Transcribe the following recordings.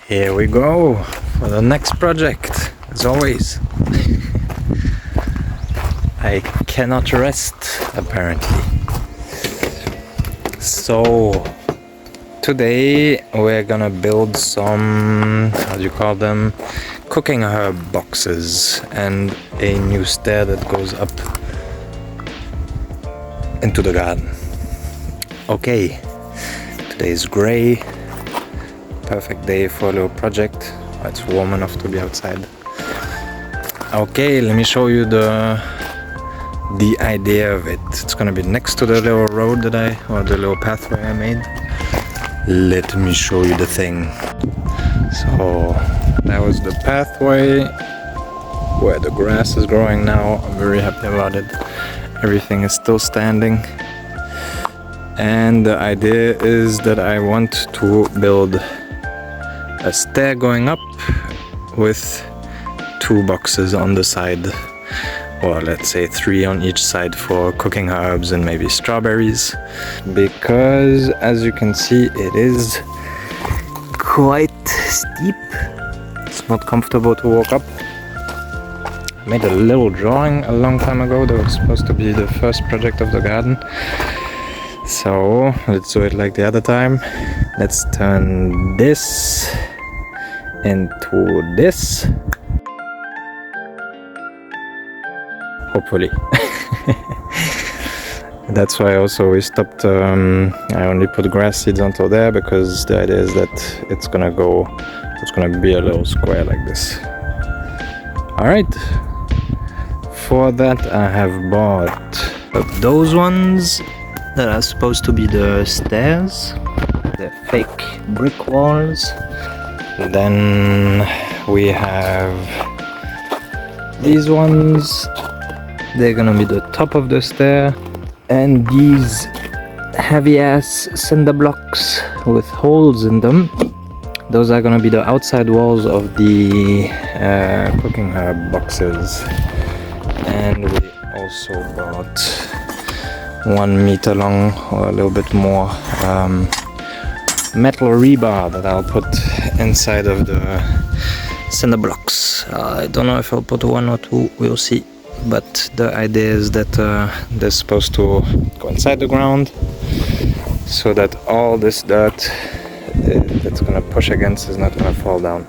Here we go for the next project, as always. I cannot rest, apparently. So, today we're gonna build some, how do you call them, cooking herb boxes and a new stair that goes up into the garden. Okay, today is gray. Perfect day for a little project. It's warm enough to be outside. Okay, let me show you the idea of it. It's gonna be next to the little road that or the little pathway I made. Let me show you the thing. So that was the pathway where the grass is growing now. I'm very happy about it. Everything is still standing. And the idea is that I want to build a stair going up with 2 boxes on the side, or let's say 3 on each side for cooking herbs and maybe strawberries, because as you can see it is quite steep. It's not comfortable to walk up. I made a little drawing a long time ago that was supposed to be the first project of the garden. So let's do it like the other time. Let's turn this into this. Hopefully. That's why also we stopped. I only put grass seeds onto there because the idea is that it's gonna be a little square like this. Alright. For that I have bought those ones that are supposed to be the stairs, the fake brick walls. Then we have these ones, they're gonna be the top of the stair, and these heavy ass cinder blocks with holes in them, those are gonna be the outside walls of the cooking herb boxes. And we also bought 1 meter long, or a little bit more, metal rebar that I'll put inside of the cinder blocks. I don't know if I'll put 1 or 2, we'll see. But the idea is that they're supposed to go inside the ground so that all this dirt that's gonna push against is not gonna fall down.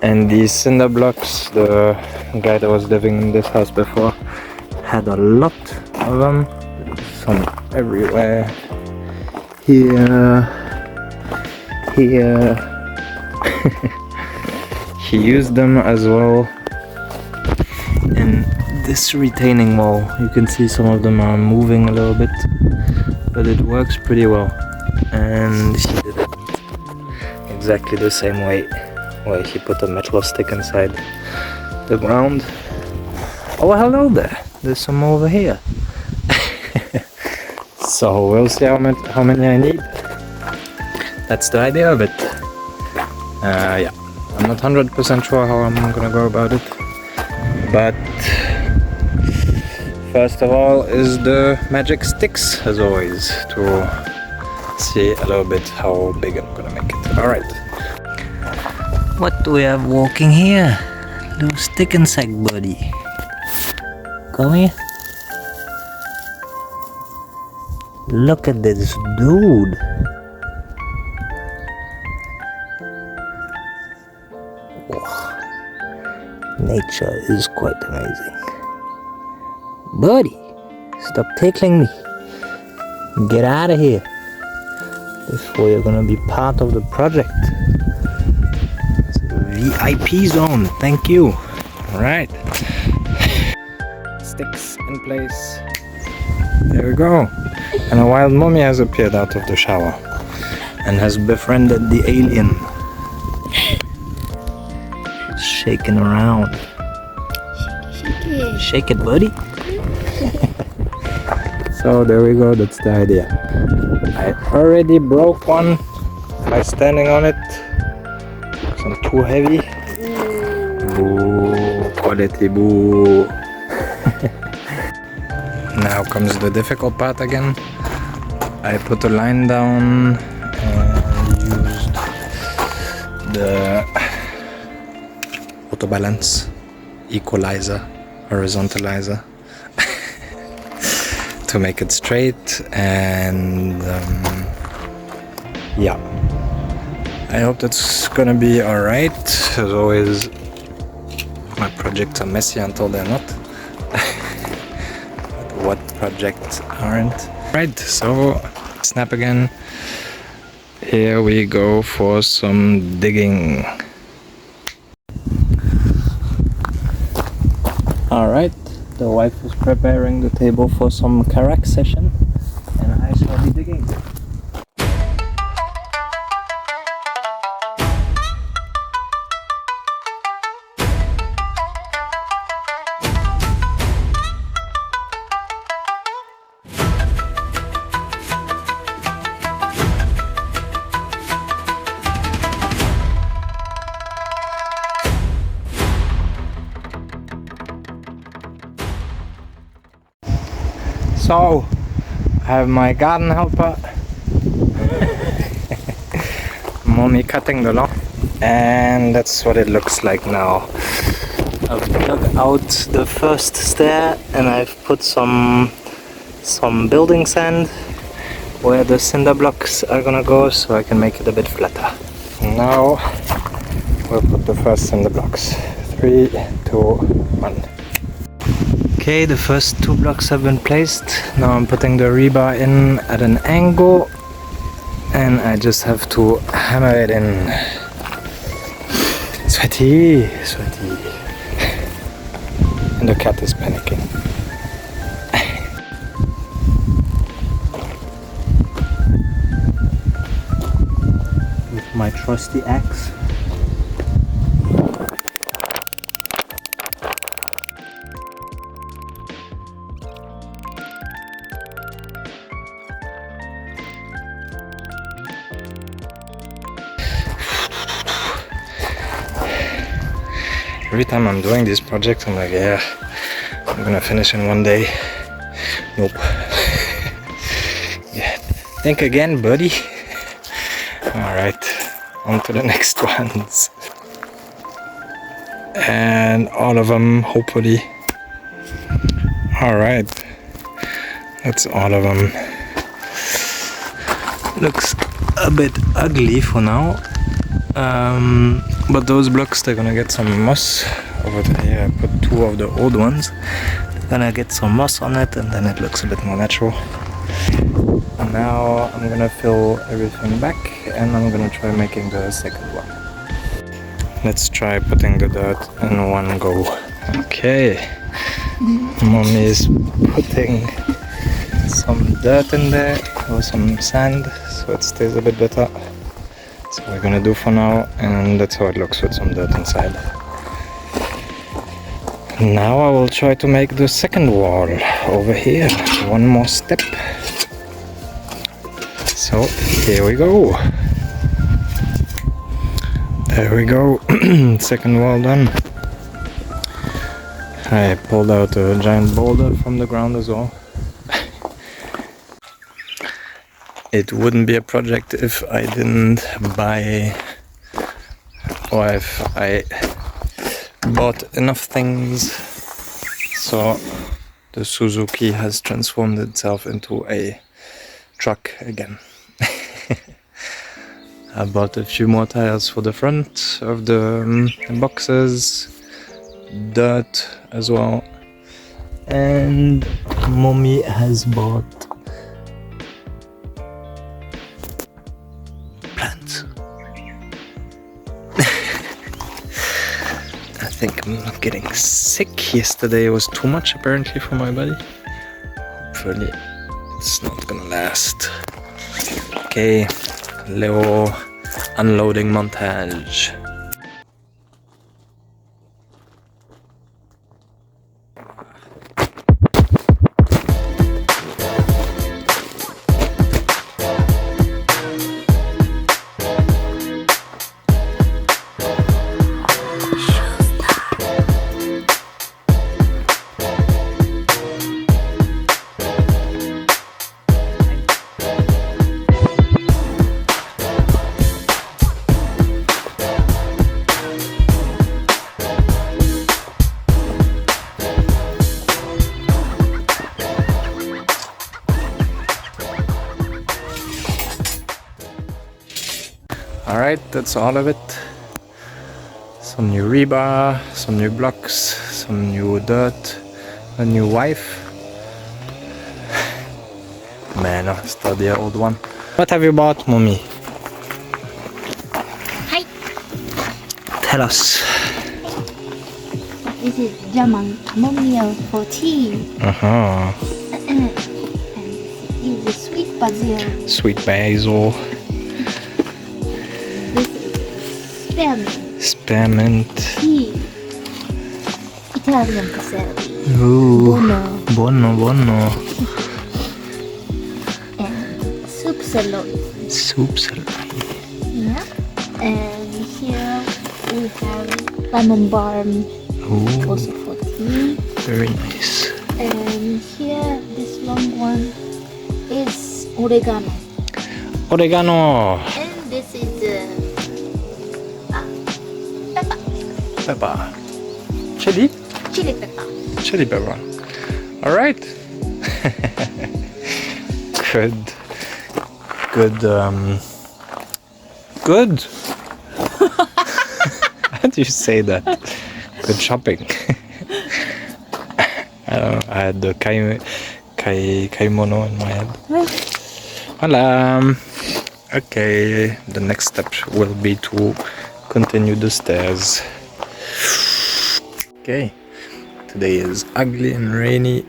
And these cinder blocks, the guy that was living in this house before had a lot of them, some everywhere, here. He used them as well in this retaining wall. You can see some of them are moving a little bit, but it works pretty well. And he did it exactly the same way, where he put a metal stick inside the ground. Oh, hello there. There's some more over here. So we'll see how many I need. That's the idea of it. Yeah, I'm not 100% sure how I'm gonna go about it, but first of all is the magic sticks, as always, to see a little bit how big I'm gonna make it. Alright. What do we have walking here? Little stick insect buddy. Come here. Look at this dude. Nature is quite amazing. Buddy, stop tickling me. Get out of here before you're gonna be part of the project. It's a VIP zone, thank you. Alright. Sticks in place. There we go. And a wild mummy has appeared out of the shower and has befriended the alien. It's shaking around. Shake it, buddy. So there we go, that's the idea. I already broke one by standing on it because I'm too heavy. Boo, quality boo. Now comes the difficult part again. I put a line down and used the auto balance, equalizer, horizontalizer to make it straight. And yeah, I hope that's gonna be alright. As always, my projects are messy until they're not. But what projects aren't? Right, so snap again. Here we go for some digging. Alright, the wife is preparing the table for some kayak session, and I shall be digging. So, I have my garden helper, mommy cutting the lawn, and that's what it looks like now. I've dug out the first stair and I've put some building sand where the cinder blocks are gonna go, so I can make it a bit flatter. Now we'll put the first cinder blocks. 3, 2, 1. Okay, the first 2 blocks have been placed. Now I'm putting the rebar in at an angle, and I just have to hammer it in. Sweaty, sweaty. And the cat is panicking. With my trusty axe. Every time I'm doing this project, I'm like, yeah, I'm gonna finish in one day. Nope. Yeah. Think again, buddy. Alright, on to the next ones. And all of them, hopefully. Alright, that's all of them. Looks a bit ugly for now. But those blocks, they're gonna get some moss over there. I put 2 of the old ones. They're gonna get some moss on it, and then it looks a bit more natural. And now I'm gonna fill everything back, and I'm gonna try making the second one. Let's try putting the dirt in one go. Okay, mommy is putting some dirt in there, or some sand, so it stays a bit better. So we're gonna do for now, and that's how it looks with some dirt inside. Now I will try to make the second wall over here. One more step. So here we go. There we go. Second wall done. I pulled out a giant boulder from the ground as well. It wouldn't be a project if I didn't buy, or if I bought enough things. So the Suzuki has transformed itself into a truck again. I bought a few more tires for the front of the boxes, dirt as well, and mommy has bought plants. I think I'm not getting sick. Yesterday was too much apparently for my body. Hopefully it's not gonna last. Okay, little unloading montage. Alright, that's all of it. Some new rebar, some new blocks, some new dirt, a new wife. Man, I still the old one. What have you bought, mommy? Hi. Tell us. This is chamomile for tea. Uh-huh. And this is sweet basil. Sweet basil. This is spearmint Spearmint. tea. Italian celery. Ooh. Buono. Buono. And soup salad. Soup salad. Yeah. And here we have lemon balm, Ooh. also for tea. Very nice. And here, this long one is oregano. Oregano. And this is pepper. Pepper. Chili. Chili pepper. Chili pepper. Alright. Good. Good. How do you say that? Good shopping. I don't know, I had the kaimono in my head. Voila. Okay, the next step will be to continue the stairs. Okay, today is ugly and rainy.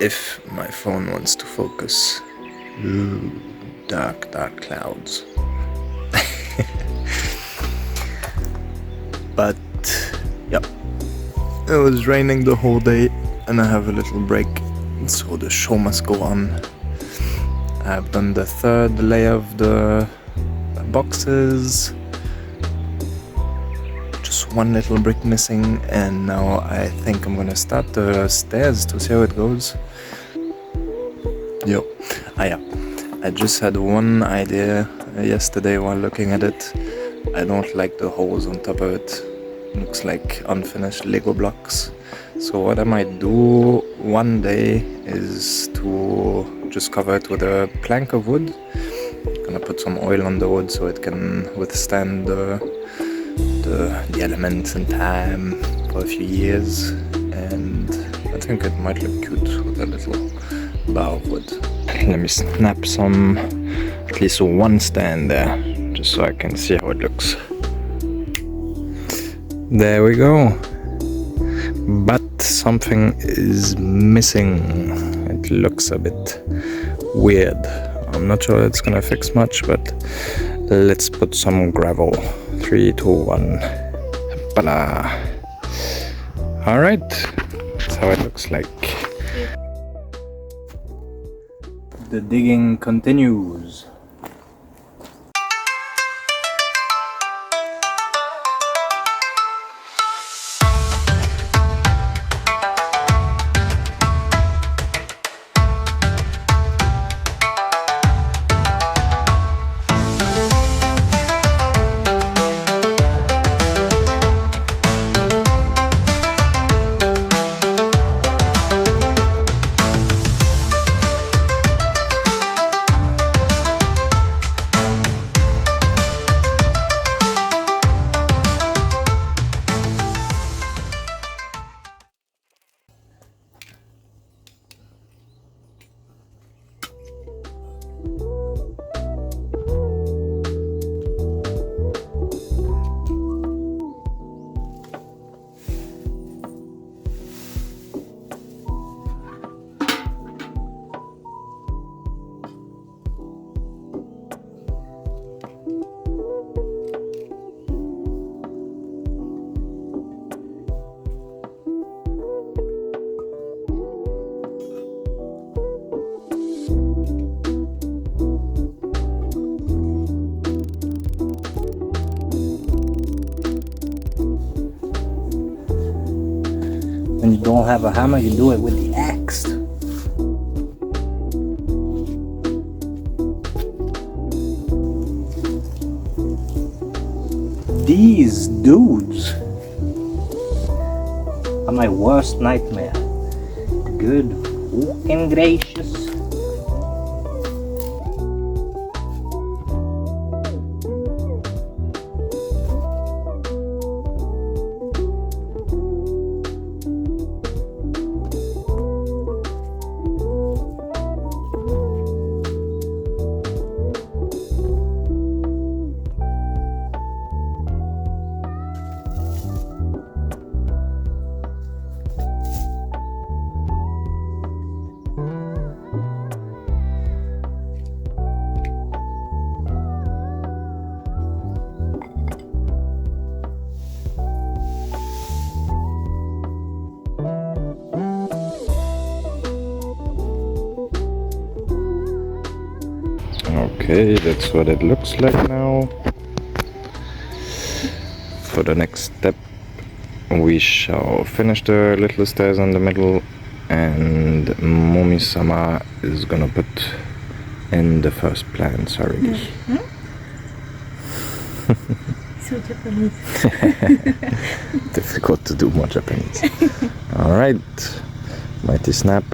If my phone wants to focus. Ooh, dark clouds. But, yep. It was raining the whole day and I have a little break, so the show must go on. I've done the third layer of the boxes. Just one little brick missing, and now I think I'm gonna start the stairs to see how it goes. Yo, yeah. I just had one idea yesterday while looking at it. I don't like the holes on top of it. Looks like unfinished Lego blocks. So what I might do one day is to just cover it with a plank of wood. Gonna put some oil on the wood so it can withstand the elements and time for a few years. And I think it might look cute with a little bar of wood. Let me snap at least one stand there, just so I can see how it looks. There we go. But something is missing. It looks a bit weird. I'm not sure it's gonna fix much, but let's put some gravel. 3, 2, 1. Hoppala. Alright, that's how it looks like. The digging continues. When you don't have a hammer, you do it with the axe. These dudes are my worst nightmare. Good fucking gracious. Okay, that's what it looks like now. For the next step, we shall finish the little stairs in the middle, and Momi-sama is gonna put in the first plan, Sarigi. So Japanese. Difficult to do more Japanese. Alright, Mighty Snap.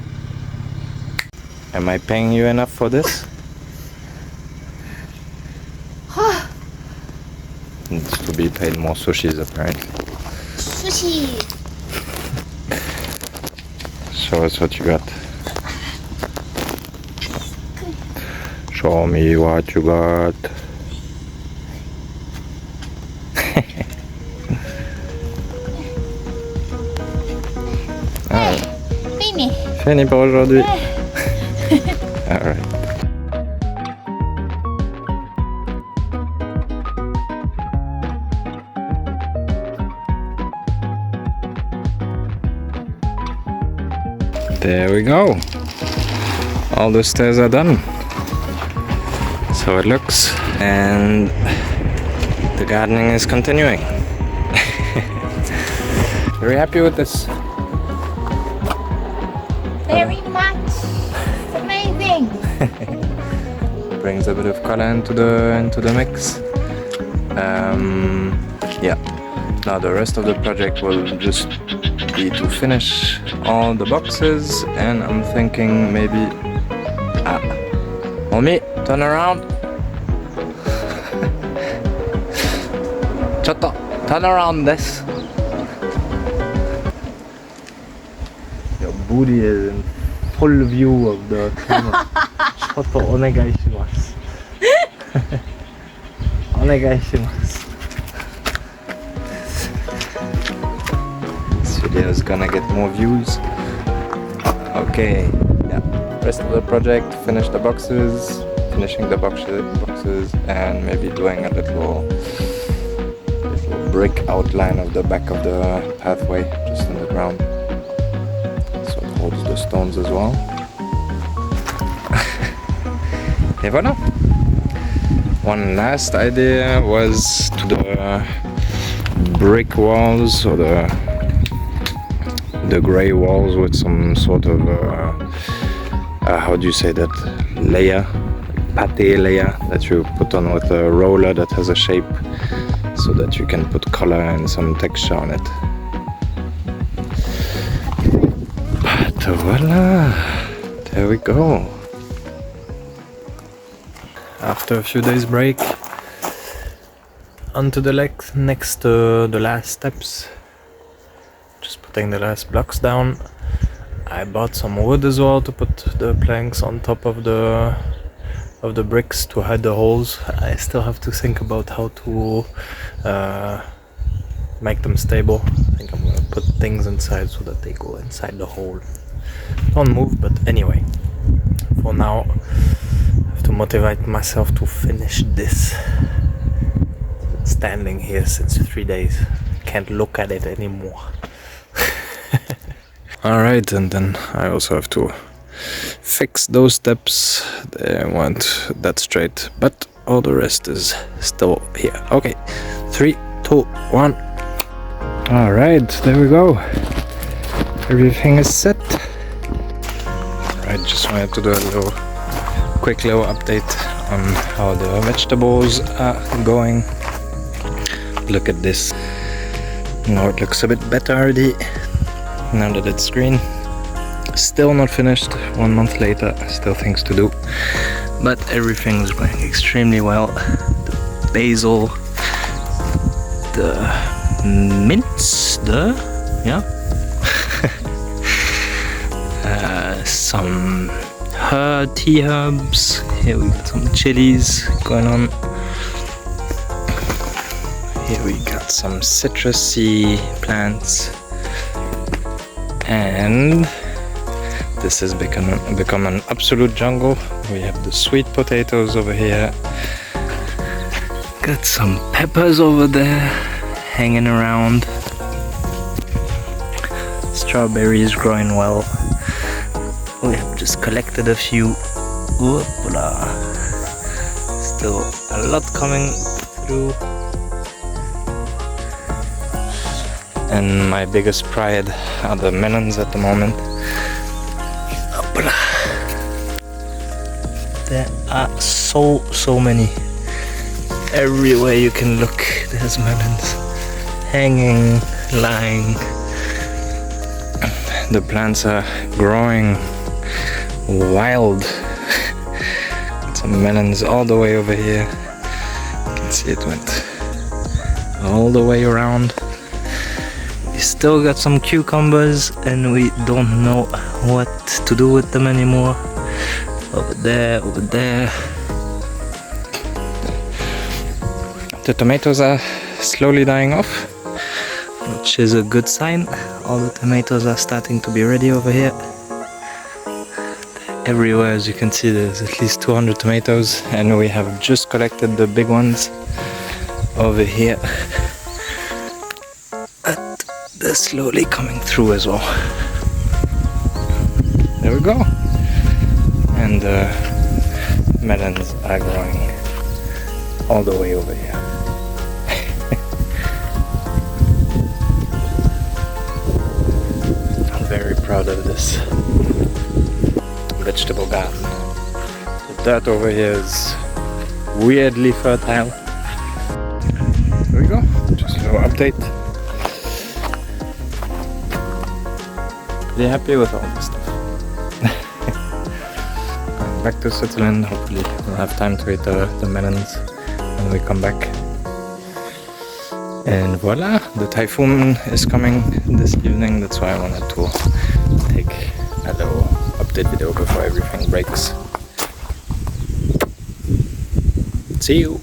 Am I paying you enough for this? Needs to be paid more sushis apparently. Sushi. Show us what you got. Show me what you got. Fini. Fini pour aujourd'hui. Alright. There we go. All the stairs are done. So it looks, and the gardening is continuing. Very happy with this. Very much. Amazing. Brings a bit of color into the mix. Yeah. Now the rest of the project will just be to finish all the boxes, and I'm thinking maybe Mommy, turn around. Chotto, turn around this. Your booty is in full view of the camera. Chotto, onegai shimasu. Onegai shimasu. This video is gonna get more views. Okay, yeah. Rest of the project, finish the boxes, finishing the boxes, and maybe doing a little brick outline of the back of the pathway, just in the ground, so it holds the stones as well. Et voilà. One last idea was to the brick walls, or the grey walls with some sort of how do you say that, layer, pate layer that you put on with a roller that has a shape, so that you can put color and some texture on it. But voila, there we go. After a few days break, onto the next the last steps. Just putting the last blocks down. I bought some wood as well to put the planks on top of the bricks to hide the holes. I still have to think about how to make them stable. I think I'm gonna put things inside so that they go inside the hole. Don't move, but anyway, for now I have to motivate myself to finish this. It's standing here since 3 days. Can't look at it anymore. Alright, and then I also have to fix those steps. They weren't that straight, but all the rest is still here. Okay, 3, 2, 1. Alright, there we go. Everything is set. Alright, just wanted to do a quick little update on how the vegetables are going. Look at this. Now it looks a bit better already, now that it's green. Still not finished, 1 month later, still things to do, but everything is going extremely well. The basil, the mince, some tea herbs. Here we got some chilies going on. Here we got some citrusy plants, and this has become an absolute jungle. We have the sweet potatoes over here, got some peppers over there hanging around, strawberries growing well. We have just collected a few. Whoopla. Still a lot coming through. And my biggest pride are the melons at the moment. Hoppala. There are so many. Everywhere you can look, there's melons hanging, lying. The plants are growing wild. Some melons all the way over here. You can see it went all the way around. We still got some cucumbers and we don't know what to do with them anymore. Over there, over there. The tomatoes are slowly dying off, which is a good sign. All the tomatoes are starting to be ready over here. Everywhere, as you can see, there's at least 200 tomatoes, and we have just collected the big ones over here. But they're slowly coming through as well. There we go. And the melons are growing all the way over here. I'm very proud of this vegetable garden. The dirt over here is weirdly fertile. There we go, just a little update. Pretty happy with all this stuff. Going back to Switzerland, hopefully we'll have time to eat the melons when we come back. And voila, the typhoon is coming this evening, that's why I wanted to take a little update video before everything breaks. See you!